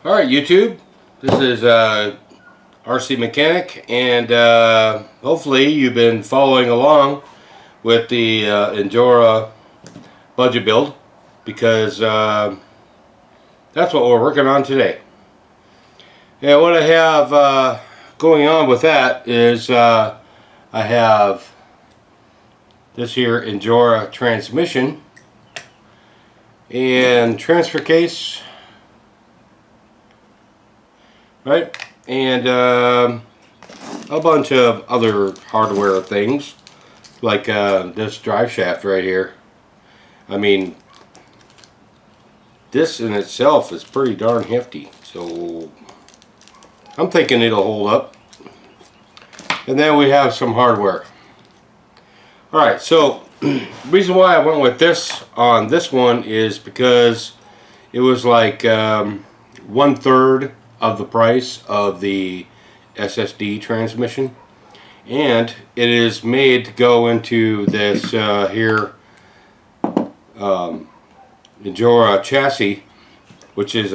Alright YouTube, this is RC Mechanic, and hopefully you've been following along with the Injora budget build, because that's what we're working on today. And what I have going on with that is I have this here Injora transmission and transfer case, right, and a bunch of other hardware things like this drive shaft right here. I mean, this in itself is pretty darn hefty, so I'm thinking it'll hold up. And then we have some hardware. Alright, so reason why I went with this on this one is because it was like 1/3 of the price of the SSD transmission, and it is made to go into this here Injora chassis, which is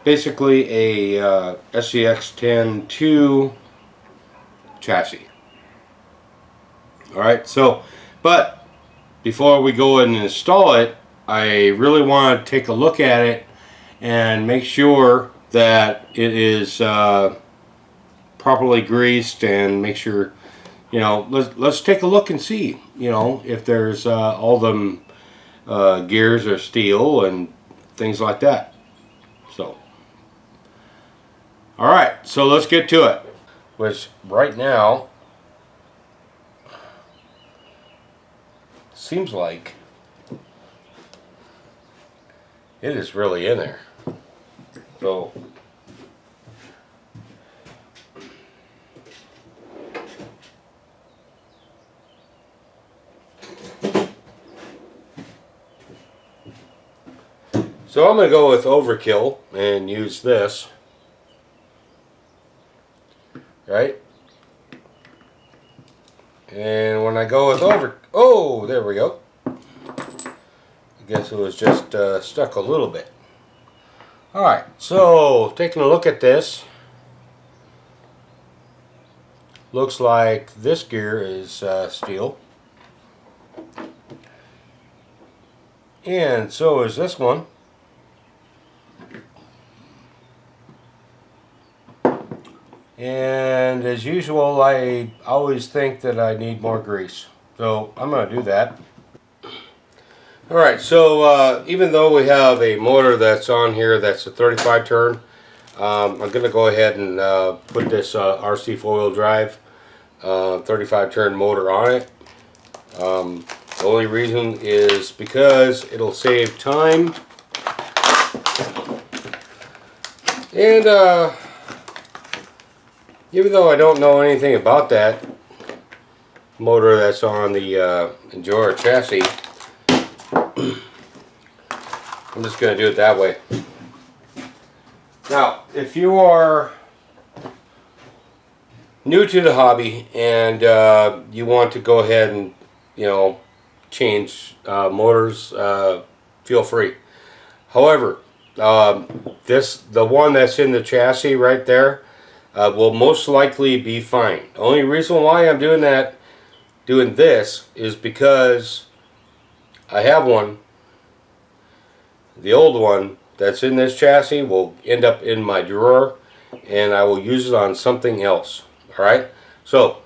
basically a SCX-10-2 chassis. Alright, so but before we go and install it, I really want to take a look at it and make sure that it is properly greased, and make sure, you know, let's take a look and see, you know, if there's all them gears are steel and things like that. So alright, so let's get to it. Which right now seems like it is really in there. So I'm going to go with overkill and use this, right? And when I go with oh, there we go. I guess it was just stuck a little bit. Alright, so taking a look at this, looks like this gear is steel, and so is this one. And as usual, I always think that I need more grease, so I'm going to do that. Alright, so even though we have a motor that's on here that's a 35 turn, I'm going to go ahead and put this RC 4-wheel drive 35 turn motor on it. The only reason is because it'll save time, and even though I don't know anything about that motor that's on the Injora chassis, I'm just going to do it that way. Now, if you are new to the hobby and you want to go ahead and, you know, change motors, feel free. However, the one that's in the chassis right there will most likely be fine. The only reason why I'm doing this is because I have one. The old one that's in this chassis will end up in my drawer, and I will use it on something else. Alright, so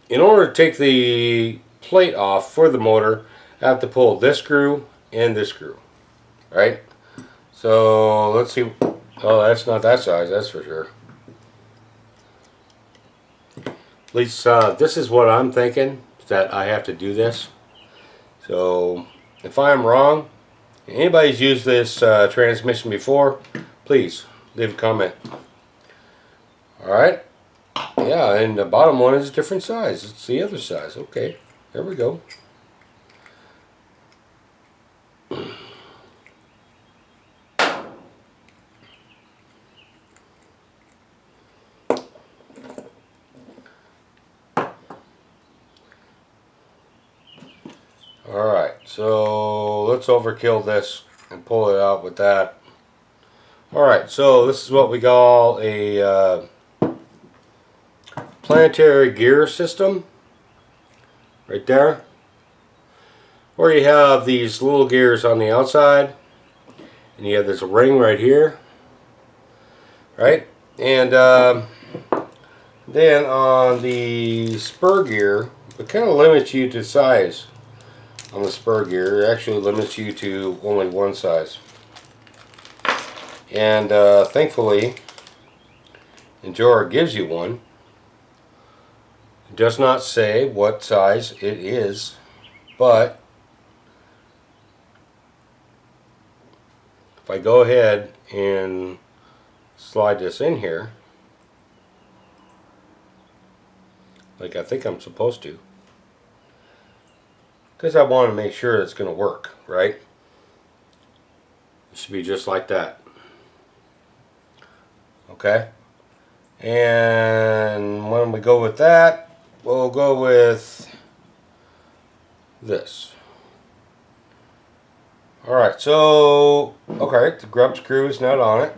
in order to take the plate off for the motor, I have to pull this screw and this screw. Right? So let's see. Oh, that's not that size, that's for sure. At least this is what I'm thinking, that I have to do this. So if I'm wrong, anybody's used this transmission before, please leave a comment. Alright, yeah, and the bottom one is a different size. It's the other size. Okay, there we go. Alright, so let's overkill this and pull it out with that. Alright, so this is what we call a planetary gear system right there, where you have these little gears on the outside and you have this ring right here, right? And then on the spur gear, it kind of limits you to size. On the spur gear, it actually limits you to only one size. And thankfully, Injora gives you one. It does not say what size it is, but if I go ahead and slide this in here, like I think I'm supposed to, because I want to make sure it's going to work, right? It should be just like that. Okay? And when we go with that, we'll go with this. Alright, so, okay, the grub screw is not on it.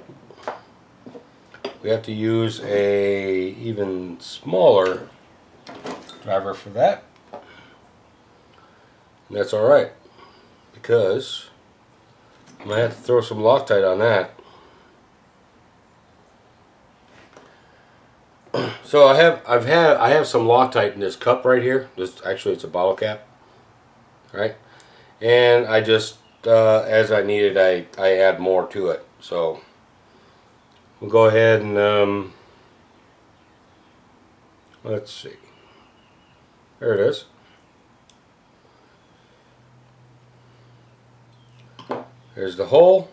We have to use a even smaller driver for that. And that's alright, because I'm going to have to throw some Loctite on that. So I have some Loctite in this cup right here. Actually, it's a bottle cap, right? And I just as I needed, I add more to it. So we'll go ahead and let's see. There it is. There's the hole.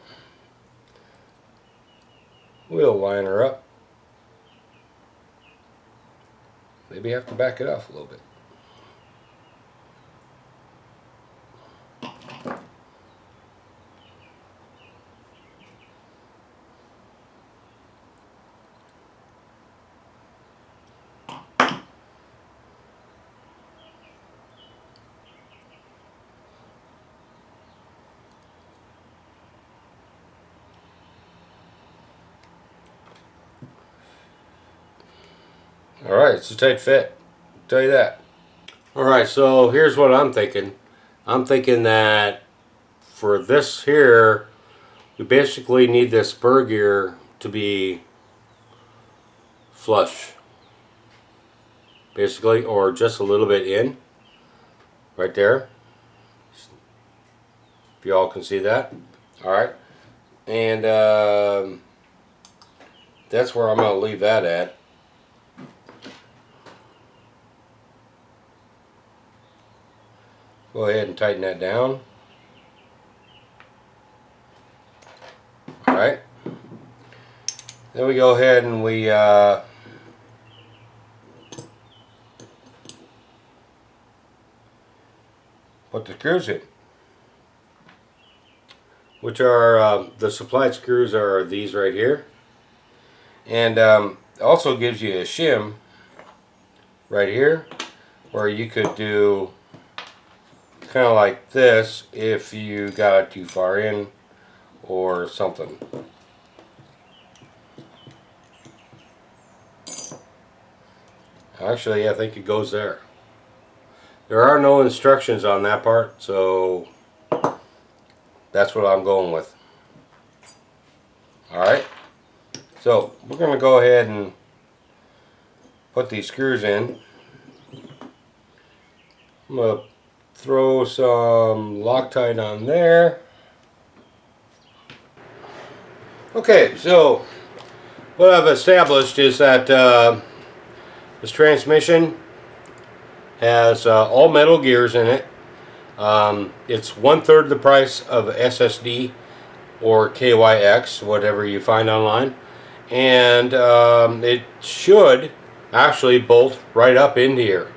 We'll line her up. Maybe have to back it off a little bit. Alright, it's a tight fit. I'll tell you that. Alright, so here's what I'm thinking. I'm thinking that for this here, we basically need this spur gear to be flush. Basically, or just a little bit in. Right there. If you all can see that. Alright. And that's where I'm going to leave that at. Go ahead and tighten that down. Alright. Then we go ahead and we put the screws in. Which are, the supplied screws are these right here. And also gives you a shim right here where you could do kind of like this if you got it too far in or something. Actually, I think it goes there. There are no instructions on that part, so that's what I'm going with. Alright, so we're going to go ahead and put these screws in. I'm going to throw some Loctite on there. Okay, so what I've established is that this transmission has all metal gears in it. It's 1/3 the price of SSD or KYX, whatever you find online, and it should actually bolt right up into here.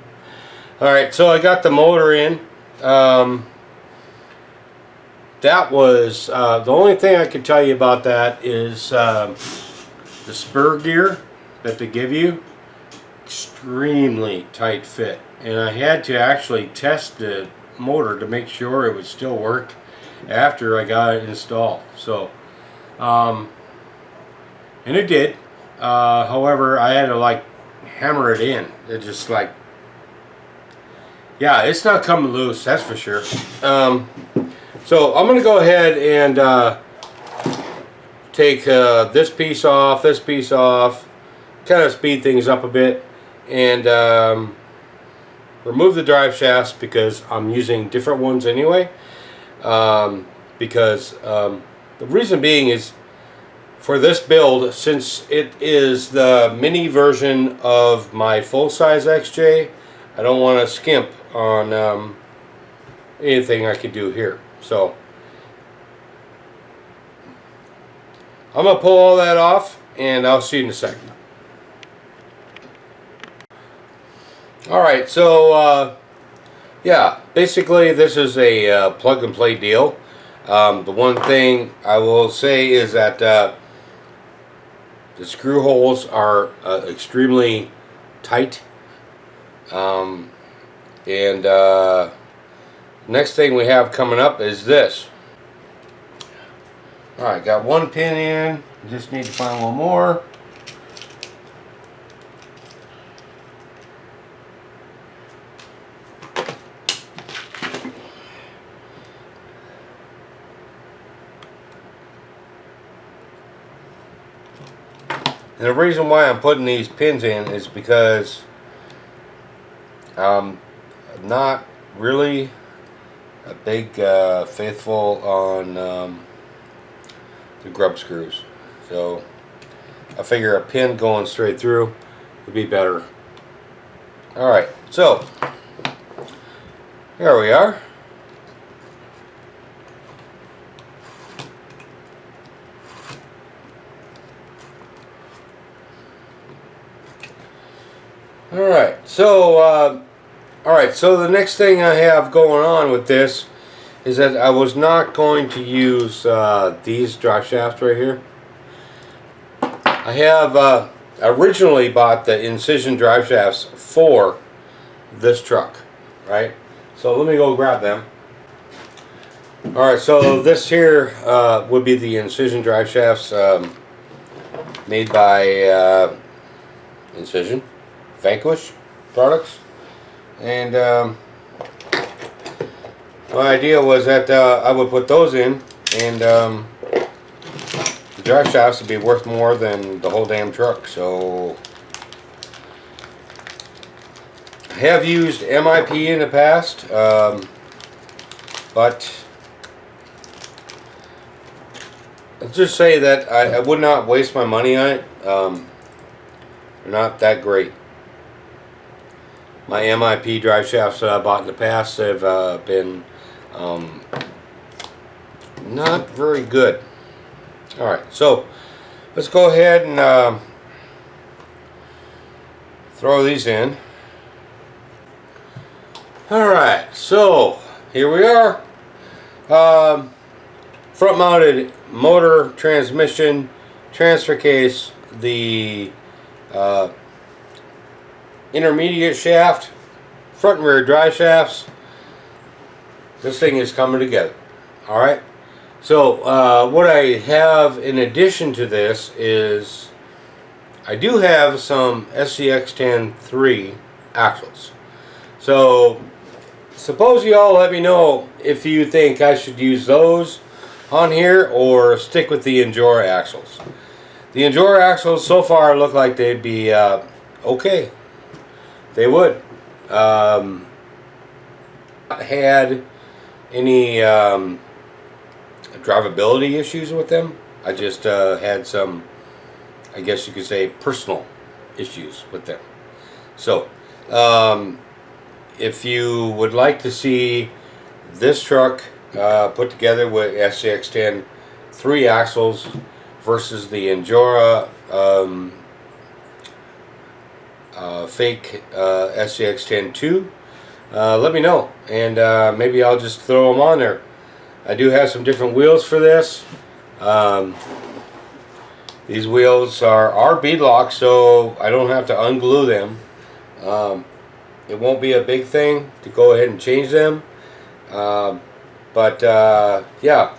Alright, so I got the motor in. That was the only thing I can tell you about that is the spur gear that they give you, extremely tight fit, and I had to actually test the motor to make sure it would still work after I got it installed. So and it did. However, I had to like hammer it in. It just like, yeah, it's not coming loose, that's for sure. So I'm going to go ahead and take this piece off, kind of speed things up a bit, and remove the drive shafts because I'm using different ones anyway. The reason being is for this build, since it is the mini version of my full-size XJ, I don't want to skimp on anything I could do here. So I'm going to pull all that off, and I'll see you in a second. Alright, so yeah, basically this is a plug and play deal. The one thing I will say is that the screw holes are extremely tight. Next thing we have coming up is this. Alright, got one pin in, just need to find one more. And the reason why I'm putting these pins in is because I'm not really a big faithful on the grub screws. So I figure a pin going straight through would be better. Alright, so here we are. Alright, so the next thing I have going on with this is that I was not going to use these drive shafts right here. I have originally bought the Incision Driveshafts for this truck, right? So let me go grab them. Alright, so this here would be the Incision Driveshafts made by Incision Vanquish products, and my idea was that I would put those in, and the drive shafts would be worth more than the whole damn truck. So I have used MIP in the past, but let's just say that I would not waste my money on it. They're not that great. My MIP drive shafts that I bought in the past have been not very good. Alright, so let's go ahead and throw these in. Alright, so here we are. Front mounted motor, transmission, transfer case, the intermediate shaft, front and rear drive shafts. This thing is coming together. Alright, so what I have in addition to this is I do have some SCX-10-3 axles. So suppose you all let me know if you think I should use those on here or stick with the Injora axles. The Injora axles so far look like they'd be okay. They would. Had any drivability issues with them. I just had some, I guess you could say, personal issues with them. So if you would like to see this truck put together with SCX-10-3 axles versus the Injora fake SCX-10-2, let me know, and maybe I'll just throw them on there. I do have some different wheels for this. These wheels are beadlock, so I don't have to unglue them. It won't be a big thing to go ahead and change them, but yeah.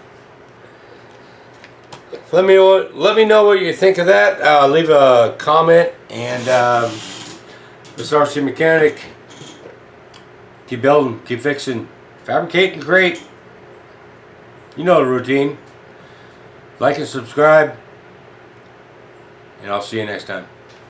let me know what you think of that. Leave a comment, and this RC Mechanic. Keep building, keep fixing, fabricating great. You know the routine. Like and subscribe, and I'll see you next time.